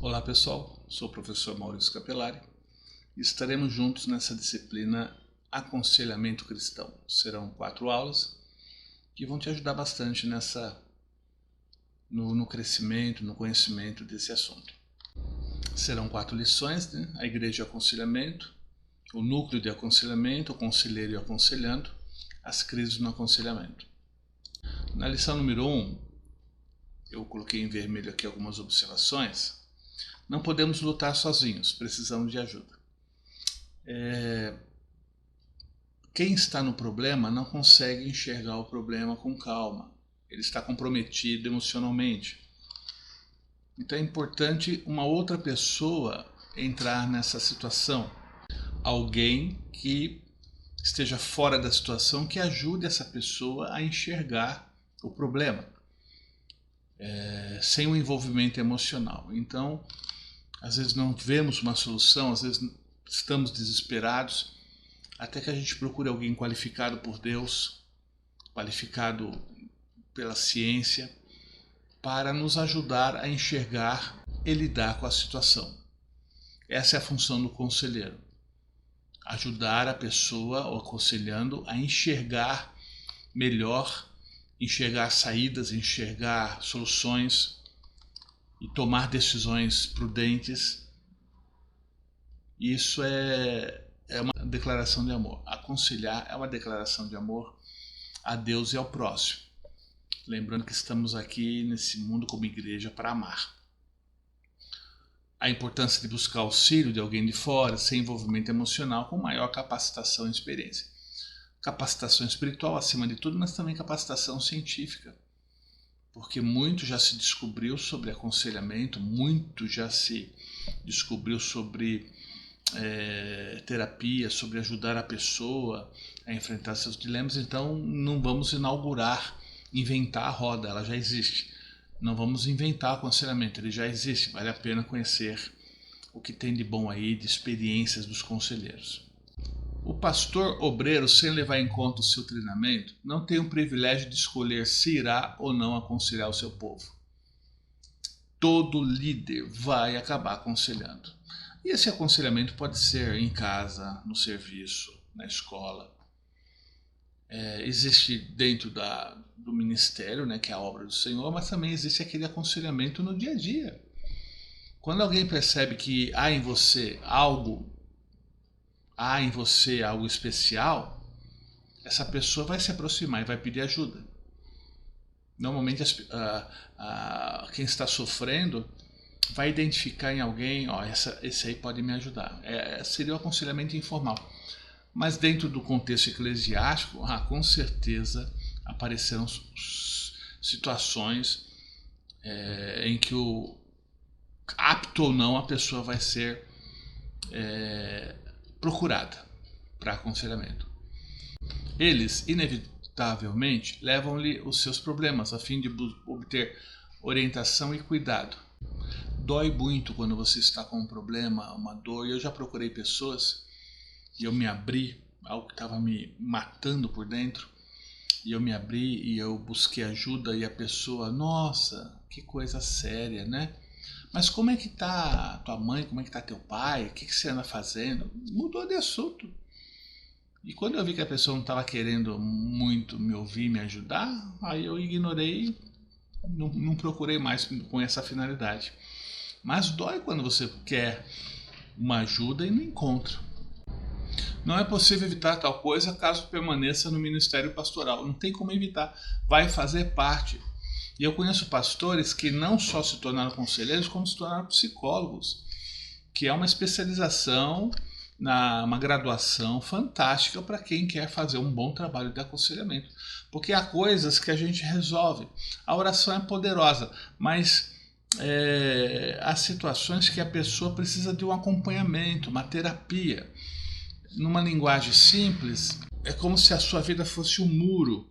Olá pessoal, sou o professor Maurício Capelari e estaremos juntos nessa disciplina Aconselhamento Cristão. Serão 4 aulas que vão te ajudar bastante no crescimento, no conhecimento desse assunto. Serão 4 lições, né? A Igreja e o Aconselhamento, o Núcleo de Aconselhamento, o Conselheiro e o Aconselhando, as crises no aconselhamento. Na lição número 1, eu coloquei em vermelho aqui algumas observações. Não podemos lutar sozinhos, precisamos de ajuda. Quem está no problema não consegue enxergar o problema com calma. Ele está comprometido emocionalmente. Então é importante uma outra pessoa entrar nessa situação. Alguém que esteja fora da situação, que ajude essa pessoa a enxergar o problema. Sem um envolvimento emocional. Então, às vezes não vemos uma solução, às vezes estamos desesperados, até que a gente procure alguém qualificado por Deus, qualificado pela ciência, para nos ajudar a enxergar e lidar com a situação. Essa é a função do conselheiro. Ajudar a pessoa, ou aconselhando, a enxergar melhor, enxergar saídas, enxergar soluções e tomar decisões prudentes. Isso é uma declaração de amor. Aconselhar é uma declaração de amor a Deus e ao próximo. Lembrando que estamos aqui nesse mundo como igreja para amar. A importância de buscar auxílio de alguém de fora, sem envolvimento emocional, com maior capacitação e experiência. Capacitação espiritual acima de tudo, mas também capacitação científica. Porque muito já se descobriu sobre aconselhamento, muito já se descobriu sobre terapia, sobre ajudar a pessoa a enfrentar seus dilemas. Então não vamos inventar a roda, ela já existe. Não vamos inventar aconselhamento, ele já existe. Vale a pena conhecer o que tem de bom aí, de experiências dos conselheiros. O pastor obreiro, sem levar em conta o seu treinamento, não tem o privilégio de escolher se irá ou não aconselhar o seu povo. Todo líder vai acabar aconselhando. E esse aconselhamento pode ser em casa, no serviço, na escola. Existe dentro do ministério, né, que é a obra do Senhor, mas também existe aquele aconselhamento no dia a dia. Quando alguém percebe que há em você algo especial, essa pessoa vai se aproximar e vai pedir ajuda. Normalmente quem está sofrendo vai identificar em alguém, esse aí pode me ajudar. Seria o aconselhamento informal. Mas dentro do contexto eclesiástico, com certeza aparecerão situações em que apto ou não a pessoa vai ser procurada para aconselhamento. Eles, inevitavelmente, levam-lhe os seus problemas a fim de obter orientação e cuidado. Dói muito quando você está com um problema, uma dor. Eu já procurei pessoas e eu me abri, algo que estava me matando por dentro, e eu me abri e eu busquei ajuda, e a pessoa, nossa, que coisa séria, né? Mas como é que tá tua mãe, como é que tá teu pai, o que você anda fazendo? Mudou de assunto. E quando eu vi que a pessoa não estava querendo muito me ouvir, me ajudar, aí eu ignorei, não procurei mais com essa finalidade. Mas dói quando você quer uma ajuda e não encontra. Não é possível evitar tal coisa caso permaneça no ministério pastoral. Não tem como evitar, vai fazer parte. E eu conheço pastores que não só se tornaram conselheiros, como se tornaram psicólogos, que é uma especialização, uma graduação fantástica para quem quer fazer um bom trabalho de aconselhamento. Porque há coisas que a gente resolve. A oração é poderosa, mas há situações que a pessoa precisa de um acompanhamento, uma terapia. Numa linguagem simples, é como se a sua vida fosse um muro.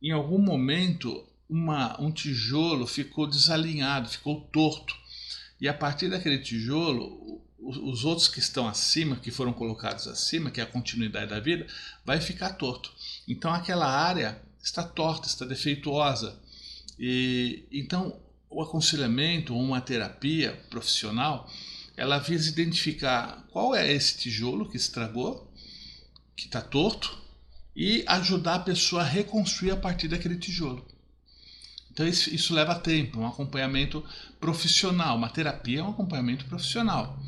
Em algum momento, um tijolo ficou desalinhado, ficou torto. E a partir daquele tijolo, os outros que estão acima, que foram colocados acima, que é a continuidade da vida, vai ficar torto. Então aquela área está torta, está defeituosa. E então o aconselhamento ou uma terapia profissional, ela visa identificar qual é esse tijolo que estragou, que está torto, e ajudar a pessoa a reconstruir a partir daquele tijolo. Então isso leva tempo, um acompanhamento profissional. Uma terapia é um acompanhamento profissional.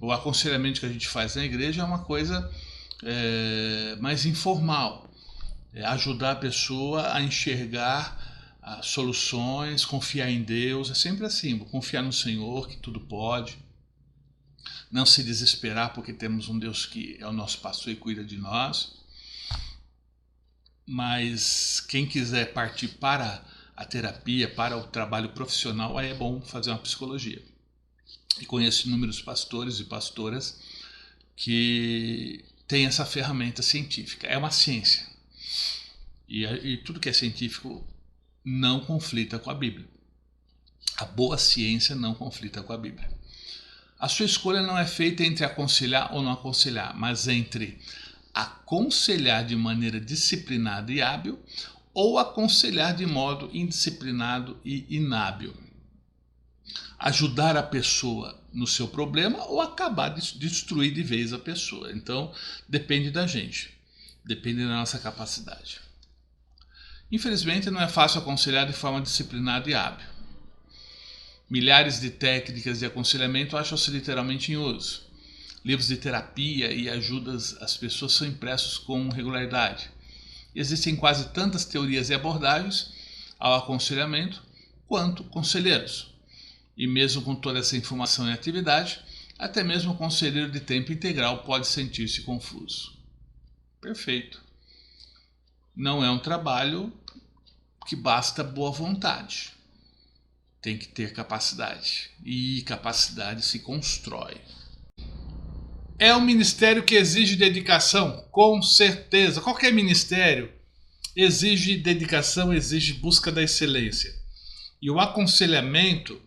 O aconselhamento que a gente faz na igreja é uma coisa mais informal. É ajudar a pessoa a enxergar soluções, confiar em Deus. É sempre assim, confiar no Senhor, que tudo pode. Não se desesperar porque temos um Deus que é o nosso pastor e cuida de nós. Mas quem quiser partir para a terapia, para o trabalho profissional, aí é bom fazer uma psicologia. E conheço inúmeros pastores e pastoras que têm essa ferramenta científica. É uma ciência. E tudo que é científico não conflita com a Bíblia. A boa ciência não conflita com a Bíblia. A sua escolha não é feita entre aconselhar ou não aconselhar, mas entre aconselhar de maneira disciplinada e hábil ou aconselhar de modo indisciplinado e inábil. Ajudar a pessoa no seu problema ou acabar de destruir de vez a pessoa. Então, depende da gente, depende da nossa capacidade. Infelizmente, não é fácil aconselhar de forma disciplinada e hábil. Milhares de técnicas de aconselhamento acham-se literalmente em uso. Livros de terapia e ajudas às pessoas são impressos com regularidade. Existem quase tantas teorias e abordagens ao aconselhamento quanto conselheiros. E mesmo com toda essa informação e atividade, até mesmo o conselheiro de tempo integral pode sentir-se confuso. Perfeito. Não é um trabalho que basta boa vontade. Tem que ter capacidade. E capacidade se constrói. É um ministério que exige dedicação? Com certeza. Qualquer ministério exige dedicação, exige busca da excelência. E o aconselhamento,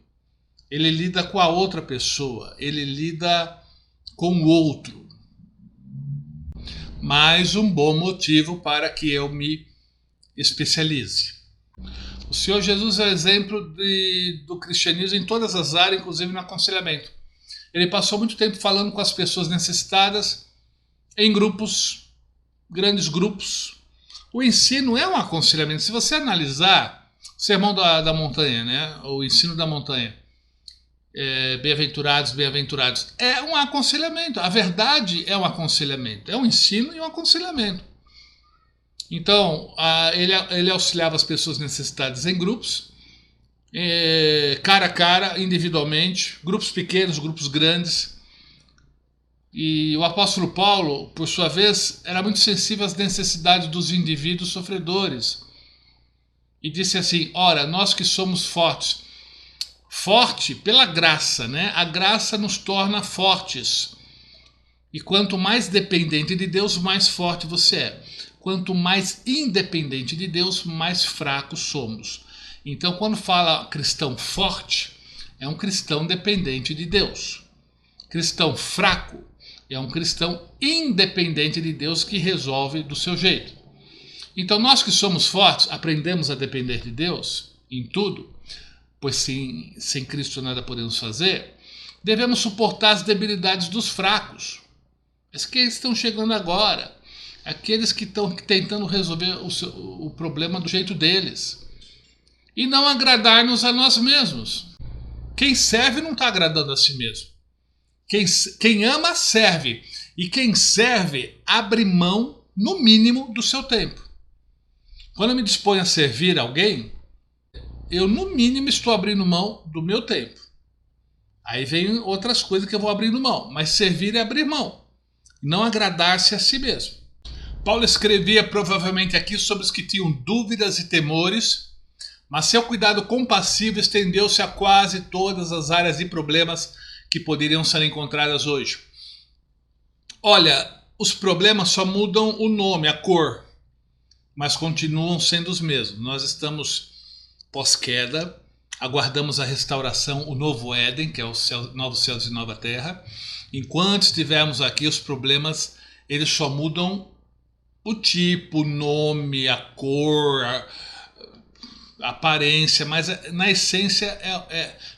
ele lida com a outra pessoa, ele lida com o outro. Mais um bom motivo para que eu me especialize. O Senhor Jesus é o exemplo do cristianismo em todas as áreas, inclusive no aconselhamento. Ele passou muito tempo falando com as pessoas necessitadas, em grupos, grandes grupos. O ensino é um aconselhamento. Se você analisar o Sermão da Montanha, né? O ensino da montanha, bem-aventurados, bem-aventurados, é um aconselhamento. A verdade é um aconselhamento. É um ensino e um aconselhamento. Então, ele auxiliava as pessoas necessitadas em grupos, cara a cara, individualmente, grupos pequenos, grupos grandes. E o apóstolo Paulo, por sua vez, era muito sensível às necessidades dos indivíduos sofredores. E disse assim: ora, nós que somos fortes, forte pela graça, né? A graça nos torna fortes. E quanto mais dependente de Deus, mais forte você é. Quanto mais independente de Deus, mais fracos somos. Então, quando fala cristão forte, é um cristão dependente de Deus. Cristão fraco é um cristão independente de Deus que resolve do seu jeito. Então, nós que somos fortes, aprendemos a depender de Deus em tudo, pois sem Cristo nada podemos fazer, devemos suportar as debilidades dos fracos. Mas que estão chegando agora, aqueles que estão tentando resolver o problema do jeito deles. E não agradar-nos a nós mesmos. Quem serve não está agradando a si mesmo. Quem ama, serve. E quem serve, abre mão, no mínimo, do seu tempo. Quando eu me disponho a servir alguém, eu, no mínimo, estou abrindo mão do meu tempo. Aí vem outras coisas que eu vou abrindo mão. Mas servir é abrir mão. Não agradar-se a si mesmo. Paulo escrevia provavelmente aqui sobre os que tinham dúvidas e temores, mas seu cuidado compassivo estendeu-se a quase todas as áreas e problemas que poderiam ser encontradas hoje. Olha, os problemas só mudam o nome, a cor, mas continuam sendo os mesmos. Nós estamos pós-queda, aguardamos a restauração, o novo Éden, que é o novo céus e nova terra. Enquanto estivermos aqui, os problemas eles só mudam o tipo, o nome, a cor, aparência, mas na essência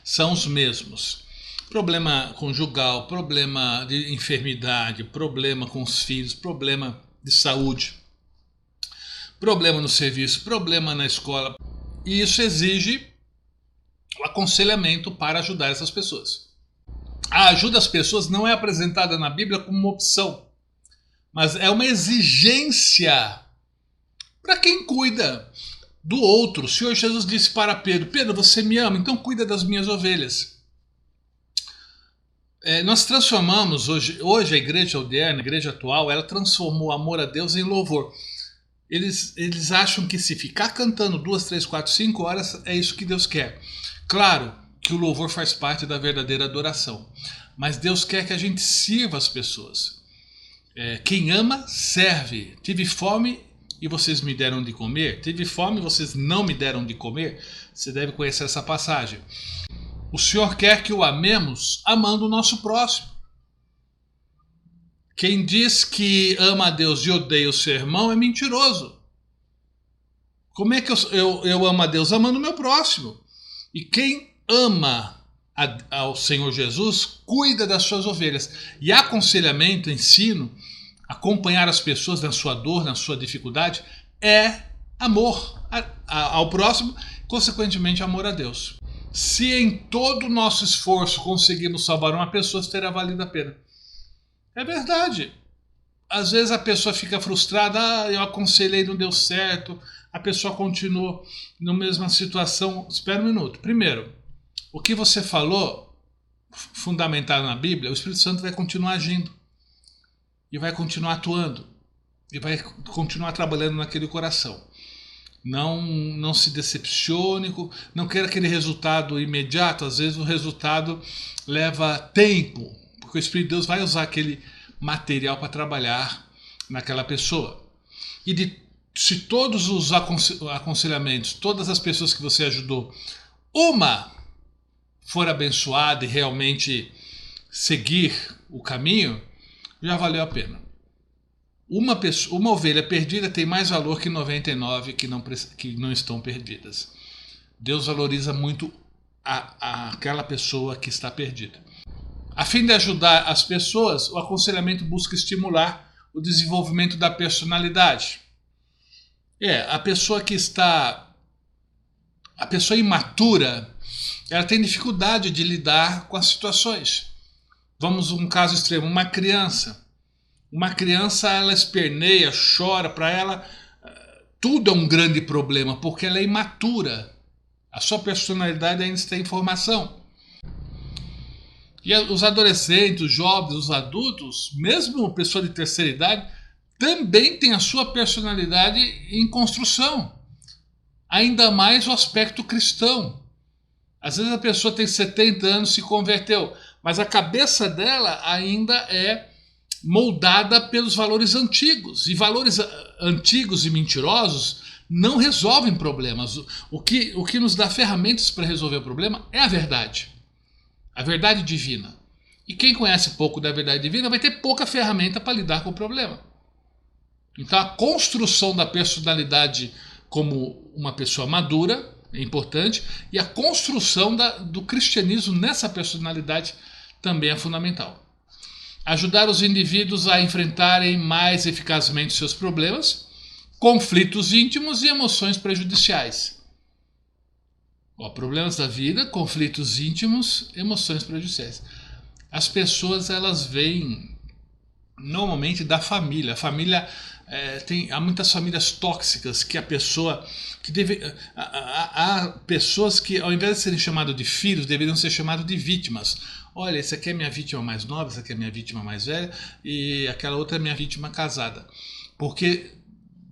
são os mesmos. Problema conjugal, problema de enfermidade, problema com os filhos, problema de saúde, problema no serviço, problema na escola. E isso exige o aconselhamento para ajudar essas pessoas. A ajuda às pessoas não é apresentada na Bíblia como uma opção, mas é uma exigência para quem cuida do outro. O Senhor Jesus disse para Pedro: Pedro, você me ama, então cuida das minhas ovelhas. Nós transformamos hoje a igreja moderna, a igreja atual, ela transformou o amor a Deus em louvor. Eles acham que se ficar cantando 2, 3, 4, 5 horas é isso que Deus quer. Claro que o louvor faz parte da verdadeira adoração, mas Deus quer que a gente sirva as pessoas. Quem ama, serve. Tive fome e vocês me deram de comer. Tive fome e vocês não me deram de comer. Você deve conhecer essa passagem. O Senhor quer que o amemos amando o nosso próximo. Quem diz que ama a Deus e odeia o seu irmão é mentiroso. Como é que eu amo a Deus? Amando o meu próximo. E quem ama ao Senhor Jesus cuida das suas ovelhas. E aconselhamento, ensino, acompanhar as pessoas na sua dor, na sua dificuldade, é amor ao próximo, consequentemente amor a Deus. Se em todo o nosso esforço conseguirmos salvar uma pessoa, terá valido a pena. É verdade. Às vezes a pessoa fica frustrada, eu aconselhei, não deu certo, a pessoa continua na mesma situação. Espera um minuto. Primeiro, o que você falou, fundamentado na Bíblia, o Espírito Santo vai continuar agindo. E vai continuar atuando. E vai continuar trabalhando naquele coração. Não se decepcione, não queira aquele resultado imediato. Às vezes o resultado leva tempo, porque o Espírito de Deus vai usar aquele material para trabalhar naquela pessoa. E se todos os aconselhamentos, todas as pessoas que você ajudou, uma for abençoada e realmente seguir o caminho, já valeu a pena. Uma ovelha perdida tem mais valor que 99 que não estão perdidas. Deus valoriza muito aquela pessoa que está perdida. A fim de ajudar as pessoas, o aconselhamento busca estimular o desenvolvimento da personalidade. A pessoa imatura, ela tem dificuldade de lidar com as situações. Vamos a um caso extremo, uma criança. Uma criança, ela esperneia, chora, para ela tudo é um grande problema, porque ela é imatura. A sua personalidade ainda está em formação. E os adolescentes, os jovens, os adultos, mesmo pessoa de terceira idade, também tem a sua personalidade em construção. Ainda mais o aspecto cristão. Às vezes a pessoa tem 70 anos, se converteu, mas a cabeça dela ainda é moldada pelos valores antigos. E valores antigos e mentirosos não resolvem problemas. O que nos dá ferramentas para resolver o problema é a verdade divina. E quem conhece pouco da verdade divina vai ter pouca ferramenta para lidar com o problema. Então a construção da personalidade como uma pessoa madura é importante, e a construção do cristianismo nessa personalidade também é fundamental. Ajudar os indivíduos a enfrentarem mais eficazmente seus problemas, conflitos íntimos e emoções prejudiciais. Problemas da vida, conflitos íntimos, emoções prejudiciais. As pessoas, elas vêm normalmente da família. A família há muitas famílias tóxicas que a pessoa há pessoas que, ao invés de serem chamados de filhos, deveriam ser chamados de vítimas. Olha, esse aqui é minha vítima mais nova, essa aqui é minha vítima mais velha e aquela outra é minha vítima casada. Porque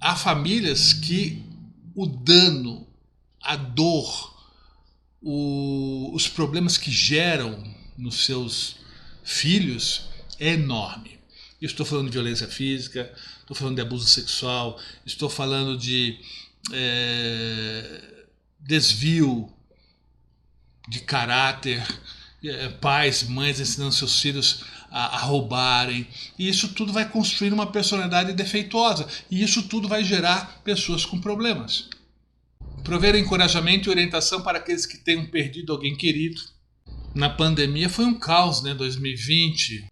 há famílias que o dano, a dor, os problemas que geram nos seus filhos é enorme. Eu estou falando de violência física, estou falando de abuso sexual, estou falando de desvio de caráter, pais, mães ensinando seus filhos a roubarem. E isso tudo vai construir uma personalidade defeituosa. E isso tudo vai gerar pessoas com problemas. prover encorajamento e orientação para aqueles que tenham perdido alguém querido. Na pandemia foi um caos, né? 2020,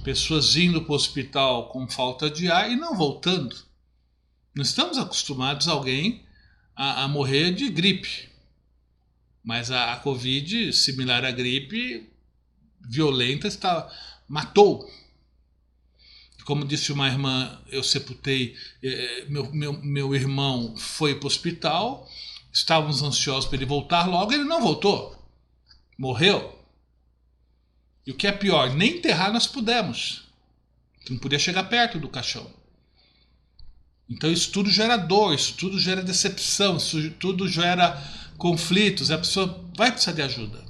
pessoas indo para o hospital com falta de ar e não voltando. Não estamos acostumados a alguém a morrer de gripe. Mas a Covid, similar à gripe, violenta, matou. Como disse uma irmã, eu sepultei, meu irmão foi para o hospital, estávamos ansiosos para ele voltar logo, ele não voltou. Morreu. E o que é pior, nem enterrar nós pudemos. Não podia chegar perto do caixão. Então isso tudo gera dor, isso tudo gera decepção, isso tudo gera conflitos. A pessoa vai precisar de ajuda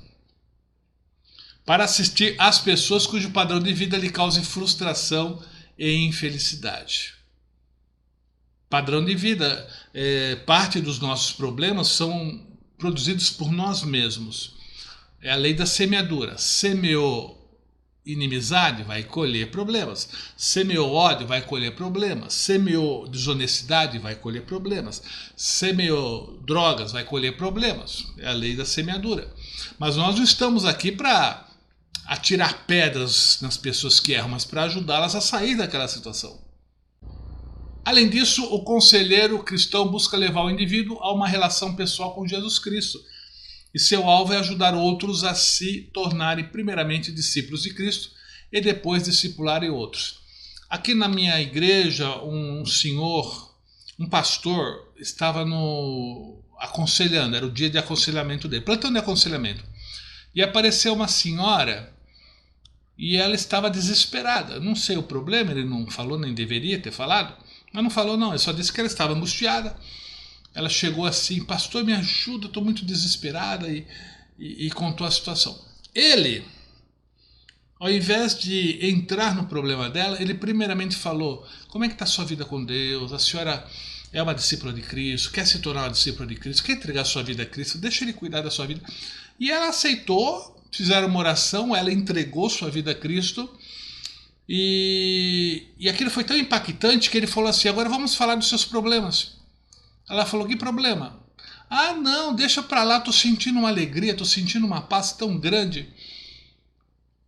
para assistir às pessoas cujo padrão de vida lhe cause frustração e infelicidade. Padrão de vida, parte dos nossos problemas são produzidos por nós mesmos. É a lei da semeadura. Semeou inimizade, vai colher problemas. Semeou ódio, vai colher problemas. Semeou desonestidade, vai colher problemas. Semeou drogas, vai colher problemas. É a lei da semeadura. Mas nós não estamos aqui para atirar pedras nas pessoas que erram, mas para ajudá-las a sair daquela situação. Além disso, o conselheiro cristão busca levar o indivíduo a uma relação pessoal com Jesus Cristo. E seu alvo é ajudar outros a se tornarem primeiramente discípulos de Cristo e depois discipularem outros. Aqui na minha igreja, um senhor, um pastor, estava aconselhando, era o dia de aconselhamento dele, plantão de aconselhamento. E apareceu uma senhora e ela estava desesperada. Não sei o problema, ele não falou, nem deveria ter falado, mas não falou não, ele só disse que ela estava angustiada. Ela chegou assim, pastor, me ajuda, estou muito desesperada, e contou a situação. Ele, ao invés de entrar no problema dela, ele primeiramente falou, como é que está a sua vida com Deus? A senhora é uma discípula de Cristo, quer se tornar uma discípula de Cristo, quer entregar a sua vida a Cristo, deixa Ele cuidar da sua vida. E ela aceitou, fizeram uma oração, ela entregou sua vida a Cristo, e aquilo foi tão impactante que ele falou assim, agora vamos falar dos seus problemas. Ela falou, que problema? Ah, não, deixa pra lá, tô sentindo uma alegria, tô sentindo uma paz tão grande.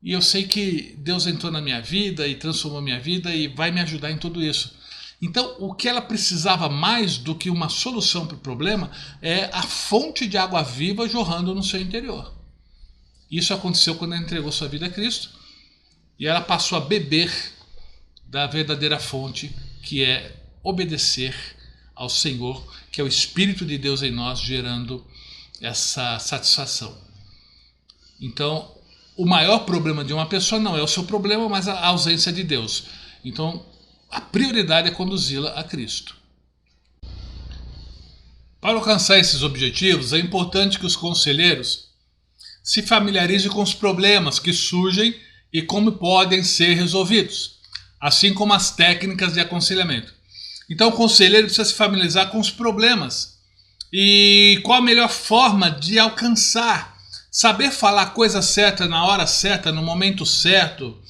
E eu sei que Deus entrou na minha vida e transformou minha vida e vai me ajudar em tudo isso. Então, o que ela precisava mais do que uma solução para o problema é a fonte de água viva jorrando no seu interior. Isso aconteceu quando ela entregou sua vida a Cristo e ela passou a beber da verdadeira fonte, que é obedecer ao Senhor, que é o Espírito de Deus em nós, gerando essa satisfação. Então, o maior problema de uma pessoa não é o seu problema, mas a ausência de Deus. Então, a prioridade é conduzi-la a Cristo. Para alcançar esses objetivos, é importante que os conselheiros se familiarizem com os problemas que surgem e como podem ser resolvidos, assim como as técnicas de aconselhamento. Então o conselheiro precisa se familiarizar com os problemas e qual a melhor forma de alcançar, saber falar a coisa certa na hora certa, no momento certo.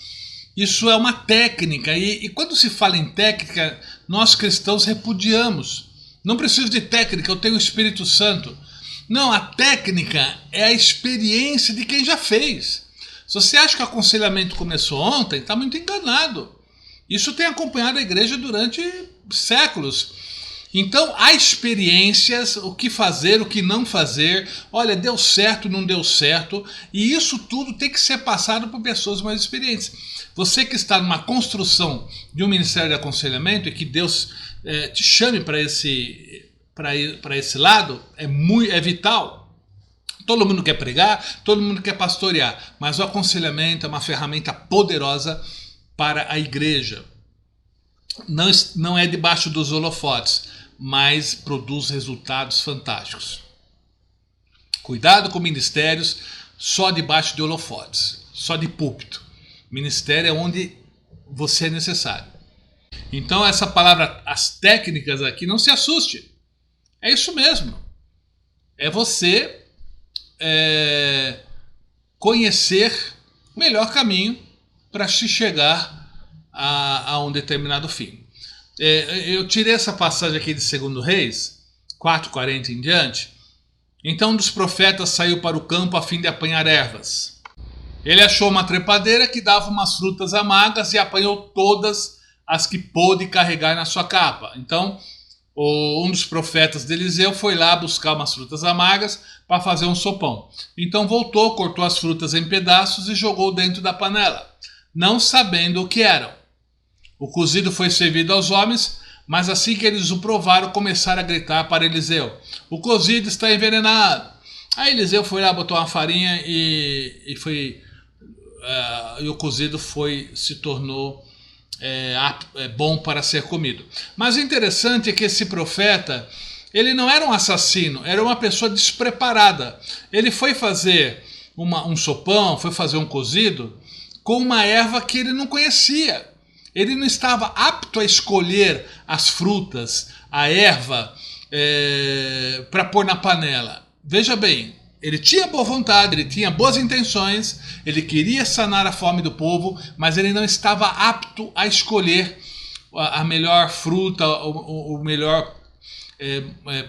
Isso é uma técnica e quando se fala em técnica, nós cristãos repudiamos. Não preciso de técnica, eu tenho o Espírito Santo. Não, a técnica é a experiência de quem já fez. Se você acha que o aconselhamento começou ontem, está muito enganado. Isso tem acompanhado a igreja durante séculos. Então há experiências, o que fazer, o que não fazer, olha, deu certo, não deu certo, e isso tudo tem que ser passado por pessoas mais experientes. Você que está numa construção de um ministério de aconselhamento e que Deus te chame para esse lado, é vital. Todo mundo quer pregar, todo mundo quer pastorear, mas o aconselhamento é uma ferramenta poderosa para a igreja. Não é debaixo dos holofotes, mas produz resultados fantásticos. Cuidado com ministérios só debaixo de holofotes, só de púlpito. Ministério é onde você é necessário. Então essa palavra, as técnicas aqui, não se assuste. É isso mesmo. É você conhecer o melhor caminho para se chegar a um determinado fim. Eu tirei essa passagem aqui de 2 Reis, 4:40 em diante. Então um dos profetas saiu para o campo a fim de apanhar ervas. Ele achou uma trepadeira que dava umas frutas amargas e apanhou todas as que pôde carregar na sua capa. Então um dos profetas de Eliseu foi lá buscar umas frutas amargas para fazer um sopão. Então voltou, cortou as frutas em pedaços e jogou dentro da panela, não sabendo o que eram. O cozido foi servido aos homens, mas assim que eles o provaram, começaram a gritar para Eliseu: o cozido está envenenado. Aí Eliseu foi lá, botou uma farinha e o cozido se tornou bom para ser comido. Mas o interessante é que esse profeta, ele não era um assassino, era uma pessoa despreparada. Ele foi fazer um sopão, foi fazer um cozido com uma erva que ele não conhecia. Ele não estava apto a escolher as frutas, a erva, para pôr na panela. Veja bem, ele tinha boa vontade, ele tinha boas intenções, ele queria sanar a fome do povo, mas ele não estava apto a escolher a melhor fruta, o melhor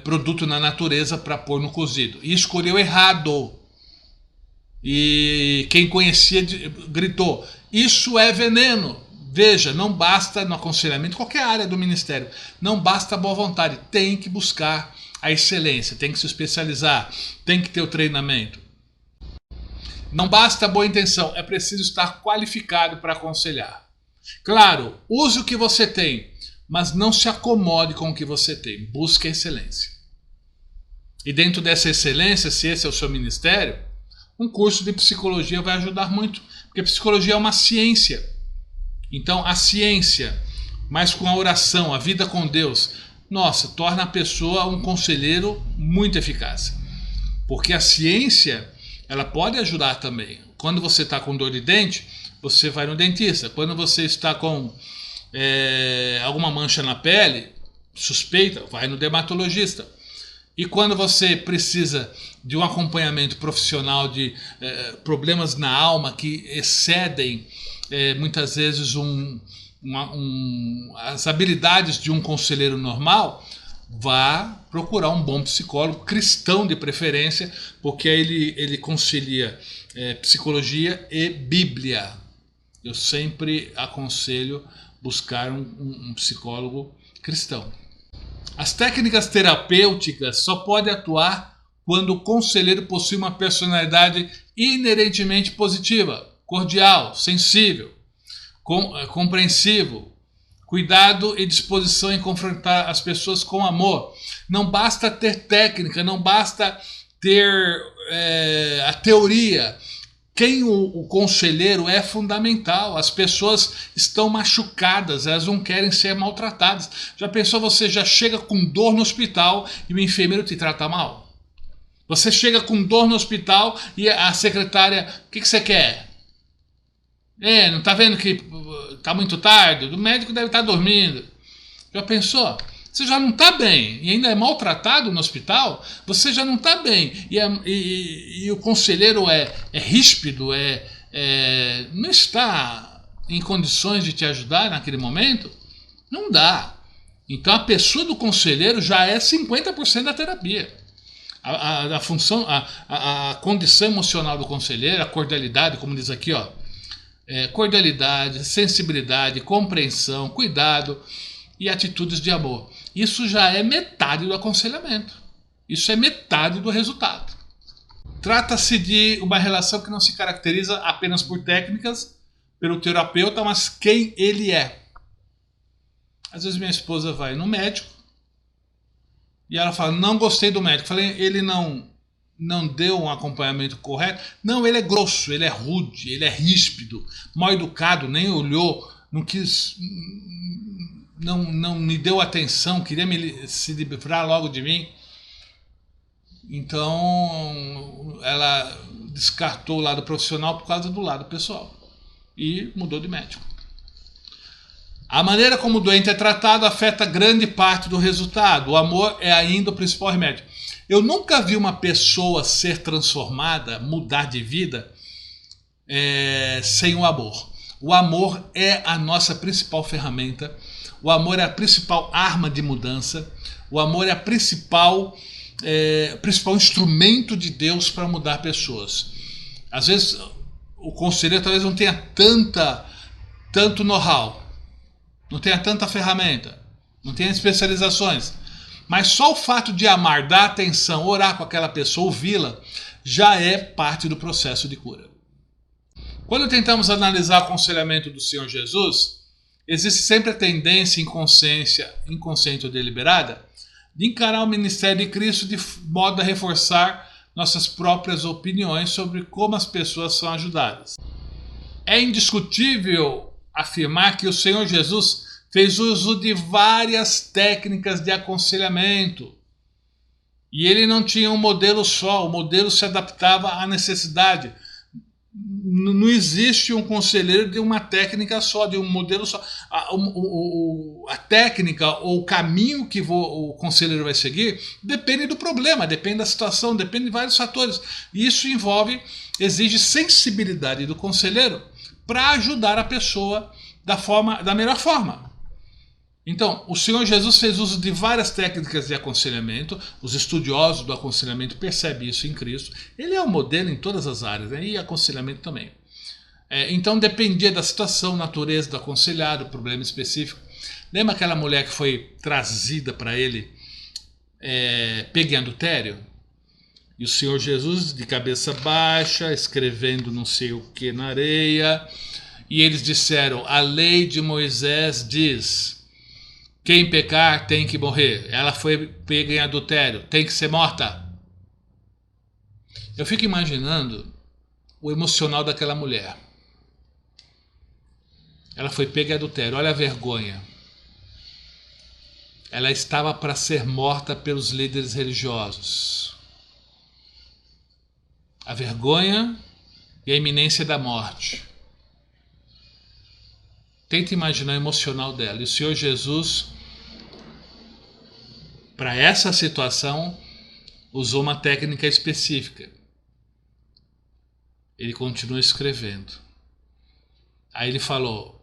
produto na natureza para pôr no cozido. E escolheu errado. E quem conhecia gritou: isso é veneno. Veja, não basta no aconselhamento, qualquer área do ministério, não basta a boa vontade, tem que buscar a excelência, tem que se especializar, tem que ter o treinamento. Não basta a boa intenção, é preciso estar qualificado para aconselhar. Claro, use o que você tem, mas não se acomode com o que você tem, busque a excelência. E dentro dessa excelência, se esse é o seu ministério, um curso de psicologia vai ajudar muito, porque psicologia é uma ciência. Então a ciência, mas com a oração, a vida com Deus, nossa, torna a pessoa um conselheiro muito eficaz. Porque a ciência, ela pode ajudar também. Quando você está com dor de dente, você vai no dentista. Quando você está com alguma mancha na pele, suspeita, vai no dermatologista. E quando você precisa de um acompanhamento profissional de problemas na alma que excedem muitas vezes as habilidades de um conselheiro normal, vá procurar um bom psicólogo, cristão de preferência, porque aí ele concilia psicologia e Bíblia. Eu sempre aconselho buscar um psicólogo cristão. As técnicas terapêuticas só podem atuar quando o conselheiro possui uma personalidade inerentemente positiva, cordial, sensível, compreensivo, cuidado e disposição em confrontar as pessoas com amor. Não basta ter técnica, não basta ter a teoria. Quem o conselheiro é fundamental. As pessoas estão machucadas, elas não querem ser maltratadas. Já pensou, você já chega com dor no hospital e o enfermeiro te trata mal? Você chega com dor no hospital e a secretária: o que você quer? Não está vendo que está muito tarde? O médico deve estar dormindo. Já pensou? Você já não está bem e ainda é maltratado no hospital? Você já não está bem e o conselheiro é ríspido, não está em condições de te ajudar naquele momento? Não dá. Então a pessoa do conselheiro já é 50% da terapia. A função, a condição emocional do conselheiro, a cordialidade, como diz aqui, cordialidade, sensibilidade, compreensão, cuidado e atitudes de amor. Isso já é metade do aconselhamento. Isso é metade do resultado. Trata-se de uma relação que não se caracteriza apenas por técnicas, pelo terapeuta, mas quem ele é. Às vezes minha esposa vai no médico e ela fala: não gostei do médico. Falei: ele não deu um acompanhamento correto. Não, ele é grosso, ele é rude, ele é ríspido, mal educado, nem olhou, não quis, não me deu atenção, queria se livrar logo de mim. Então ela descartou o lado profissional por causa do lado pessoal e mudou de médico. A maneira como o doente é tratado afeta grande parte do resultado. O amor é ainda o principal remédio. Eu nunca vi uma pessoa ser transformada, mudar de vida, sem o amor. O amor é a nossa principal ferramenta. O amor é a principal arma de mudança. O amor é o principal instrumento de Deus para mudar pessoas. Às vezes o conselheiro talvez não tenha tanto know-how, não tenha tanta ferramenta, não tenha especializações, mas só o fato de amar, dar atenção, orar com aquela pessoa, ouvi-la, já é parte do processo de cura. Quando tentamos analisar o aconselhamento do Senhor Jesus, existe sempre a tendência inconsciente ou deliberada de encarar o ministério de Cristo de modo a reforçar nossas próprias opiniões sobre como as pessoas são ajudadas. É indiscutível afirmar que o Senhor Jesus fez uso de várias técnicas de aconselhamento. E ele não tinha um modelo só, o modelo se adaptava à necessidade. Não existe um conselheiro de uma técnica só, de um modelo só. A técnica ou o caminho que o conselheiro vai seguir depende do problema, depende da situação, depende de vários fatores. E isso exige sensibilidade do conselheiro para ajudar a pessoa da melhor forma. Então, o Senhor Jesus fez uso de várias técnicas de aconselhamento. Os estudiosos do aconselhamento percebem isso em Cristo. Ele é o modelo em todas as áreas, né? E aconselhamento também. Então, dependia da situação, natureza do aconselhado, problema específico. Lembra aquela mulher que foi trazida para ele, pega em adultério? E o Senhor Jesus, de cabeça baixa, escrevendo não sei o que na areia. E eles disseram, a lei de Moisés diz... Quem pecar tem que morrer. Ela foi pega em adultério, tem que ser morta. Eu fico imaginando o emocional daquela mulher. Ela foi pega em adultério, olha a vergonha. Ela estava para ser morta pelos líderes religiosos. A vergonha e a iminência da morte. Tenta imaginar o emocional dela. E o Senhor Jesus, para essa situação, usou uma técnica específica. Ele continua escrevendo. Aí ele falou,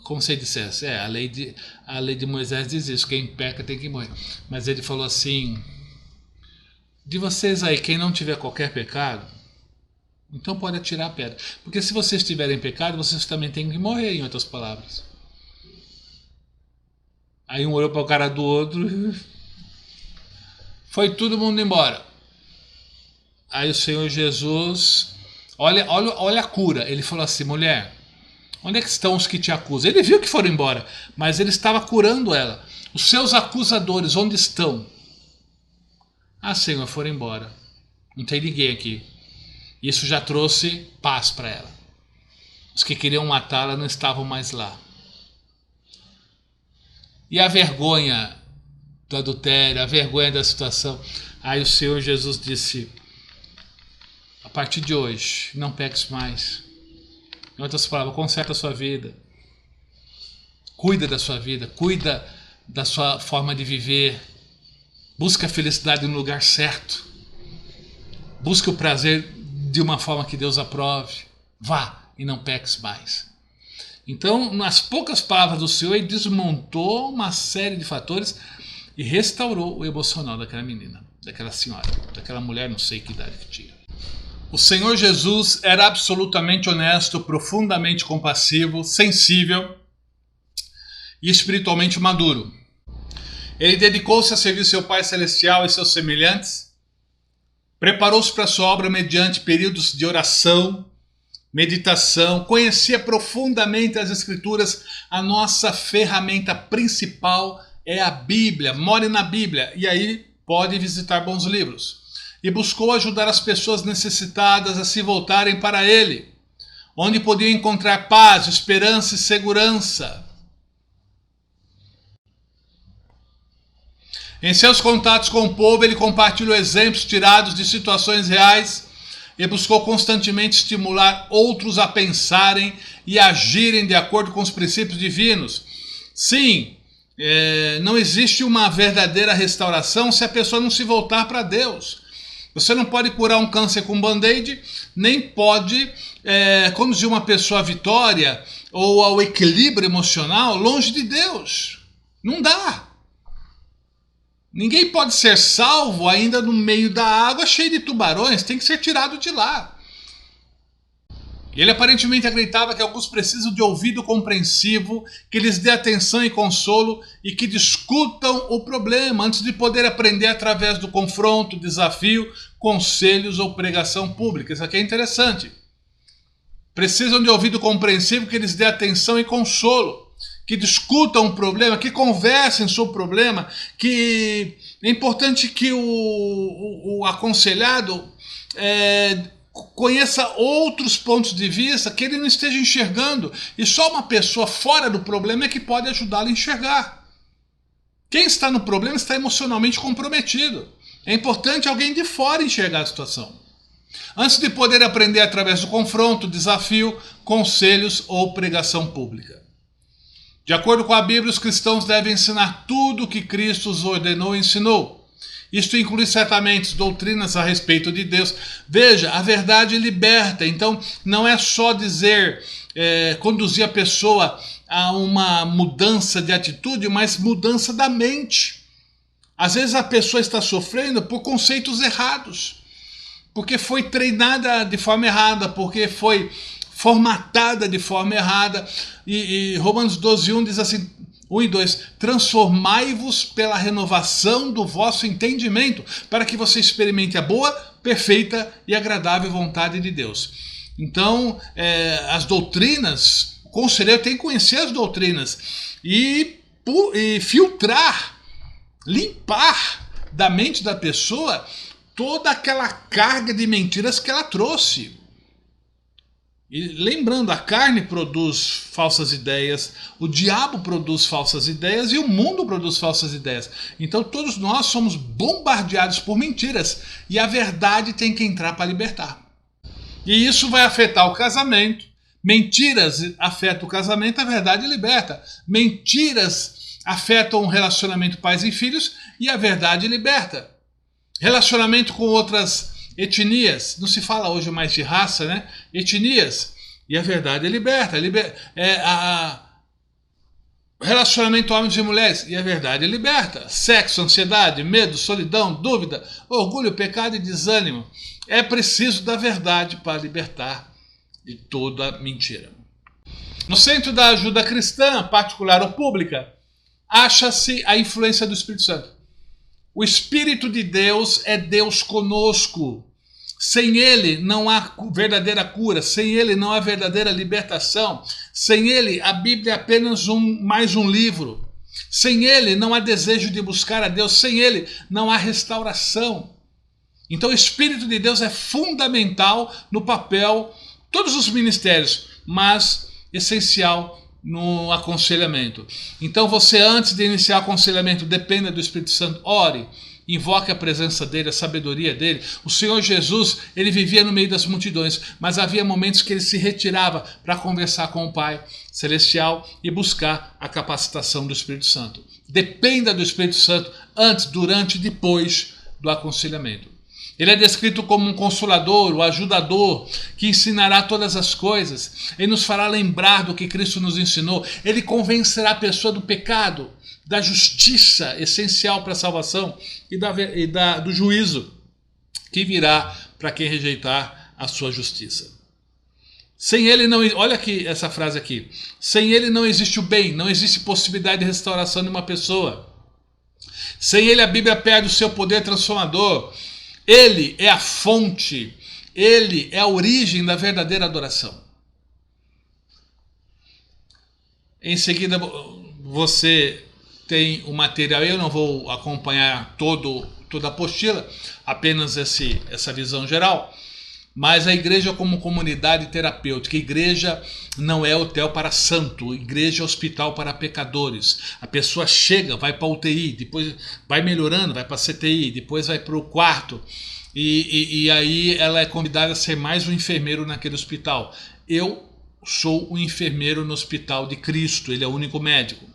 como se ele dissesse, a lei de Moisés diz isso, quem peca tem que morrer. Mas ele falou assim, de vocês aí, quem não tiver qualquer pecado, então pode atirar a pedra. Porque se vocês tiverem pecado, vocês também têm que morrer, em outras palavras. Aí um olhou para o cara do outro. Foi todo mundo embora. Aí o Senhor Jesus, olha a cura. Ele falou assim, mulher, onde é que estão os que te acusam? Ele viu que foram embora, mas ele estava curando ela. Os seus acusadores, onde estão? Ah, Senhor, foram embora. Não tem ninguém aqui. Isso já trouxe paz para ela. Os que queriam matá-la não estavam mais lá. E a vergonha do adultério, a vergonha da situação. Aí o Senhor Jesus disse, a partir de hoje, não peques mais. Em outras palavras, conserta a sua vida. Cuida da sua vida, cuida da sua forma de viver. Busca a felicidade no lugar certo. Busca o prazer de uma forma que Deus aprove. Vá e não peques mais. Então, nas poucas palavras do Senhor, ele desmontou uma série de fatores e restaurou o emocional daquela menina, daquela senhora, daquela mulher, não sei que idade que tinha. O Senhor Jesus era absolutamente honesto, profundamente compassivo, sensível e espiritualmente maduro. Ele dedicou-se a servir seu Pai Celestial e seus semelhantes, preparou-se para sua obra mediante períodos de oração, meditação, conhecia profundamente as Escrituras. A nossa ferramenta principal é a Bíblia. More na Bíblia e aí pode visitar bons livros. E buscou ajudar as pessoas necessitadas a se voltarem para Ele, onde podiam encontrar paz, esperança e segurança. Em seus contatos com o povo, ele compartilhou exemplos tirados de situações reais e buscou constantemente estimular outros a pensarem e agirem de acordo com os princípios divinos. Sim, não existe uma verdadeira restauração se a pessoa não se voltar para Deus. Você não pode curar um câncer com band-aid, nem pode conduzir uma pessoa à vitória ou ao equilíbrio emocional longe de Deus. Não dá. Ninguém pode ser salvo ainda no meio da água cheio de tubarões, tem que ser tirado de lá. Ele aparentemente acreditava que alguns precisam de ouvido compreensivo, que lhes dê atenção e consolo e que discutam o problema antes de poder aprender através do confronto, desafio, conselhos ou pregação pública. Isso aqui é interessante. Precisam de ouvido compreensivo, que lhes dê atenção e consolo, que discutam o problema, que conversem sobre o problema, que é importante que o aconselhado conheça outros pontos de vista que ele não esteja enxergando, e só uma pessoa fora do problema é que pode ajudá-lo a enxergar. Quem está no problema está emocionalmente comprometido. É importante alguém de fora enxergar a situação, antes de poder aprender através do confronto, desafio, conselhos ou pregação pública. De acordo com a Bíblia, os cristãos devem ensinar tudo o que Cristo os ordenou e ensinou. Isto inclui certamente doutrinas a respeito de Deus. Veja, a verdade liberta. Então, não é só dizer, conduzir a pessoa a uma mudança de atitude, mas mudança da mente. Às vezes a pessoa está sofrendo por conceitos errados, porque foi treinada de forma errada, porque foi formatada de forma errada. E Romanos 12:1 diz assim, 1 e 2, transformai-vos pela renovação do vosso entendimento, para que você experimente a boa, perfeita e agradável vontade de Deus. Então, as doutrinas, o conselheiro tem que conhecer as doutrinas e filtrar, limpar da mente da pessoa toda aquela carga de mentiras que ela trouxe. E lembrando, a carne produz falsas ideias, o diabo produz falsas ideias e o mundo produz falsas ideias. Então todos nós somos bombardeados por mentiras e a verdade tem que entrar para libertar. E isso vai afetar o casamento. Mentiras afetam o casamento, a verdade liberta. Mentiras afetam o relacionamento pais e filhos e a verdade liberta. Relacionamento com outras etnias, não se fala hoje mais de raça, né? Etnias, e a verdade é liberta. Relacionamento homens e mulheres, e a verdade é liberta. Sexo, ansiedade, medo, solidão, dúvida, orgulho, pecado e desânimo. É preciso da verdade para libertar de toda mentira. No centro da ajuda cristã, particular ou pública, acha-se a influência do Espírito Santo. O Espírito de Deus é Deus conosco. Sem Ele não há verdadeira cura, sem Ele não há verdadeira libertação. Sem Ele a Bíblia é apenas mais um livro. Sem Ele não há desejo de buscar a Deus, sem Ele não há restauração. Então o Espírito de Deus é fundamental no papel, todos os ministérios, mas essencial no aconselhamento. Então você, antes de iniciar o aconselhamento, dependa do Espírito Santo, ore, invoque a presença dele, a sabedoria dele. O Senhor Jesus, ele vivia no meio das multidões, mas havia momentos que ele se retirava para conversar com o Pai Celestial e buscar a capacitação do Espírito Santo. Dependa do Espírito Santo antes, durante e depois do aconselhamento. Ele é descrito como um consolador, o ajudador, que ensinará todas as coisas. Ele nos fará lembrar do que Cristo nos ensinou. Ele convencerá a pessoa do pecado, da justiça, essencial para a salvação, e do juízo, que virá para quem rejeitar a sua justiça. Sem ele não... Olha aqui essa frase aqui. Sem ele não existe o bem, não existe possibilidade de restauração de uma pessoa. Sem ele a Bíblia perde o seu poder transformador. Ele é a fonte, ele é a origem da verdadeira adoração. Em seguida você tem o material, eu não vou acompanhar toda a apostila, apenas essa visão geral, mas a igreja como comunidade terapêutica. Igreja não é hotel para santo, igreja é hospital para pecadores. A pessoa chega, vai para a UTI, depois vai melhorando, vai para a CTI, depois vai para o quarto, e aí ela é convidada a ser mais um enfermeiro naquele hospital. Eu sou o enfermeiro no hospital de Cristo, ele é o único médico.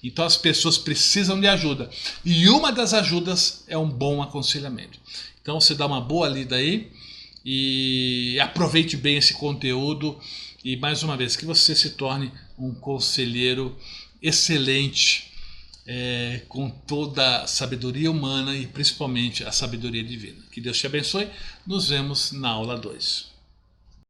Então as pessoas precisam de ajuda, e uma das ajudas é um bom aconselhamento. Então você dá uma boa lida aí, e aproveite bem esse conteúdo, e mais uma vez, que você se torne um conselheiro excelente com toda a sabedoria humana e principalmente a sabedoria divina. Que Deus te abençoe. Nos vemos na aula 2.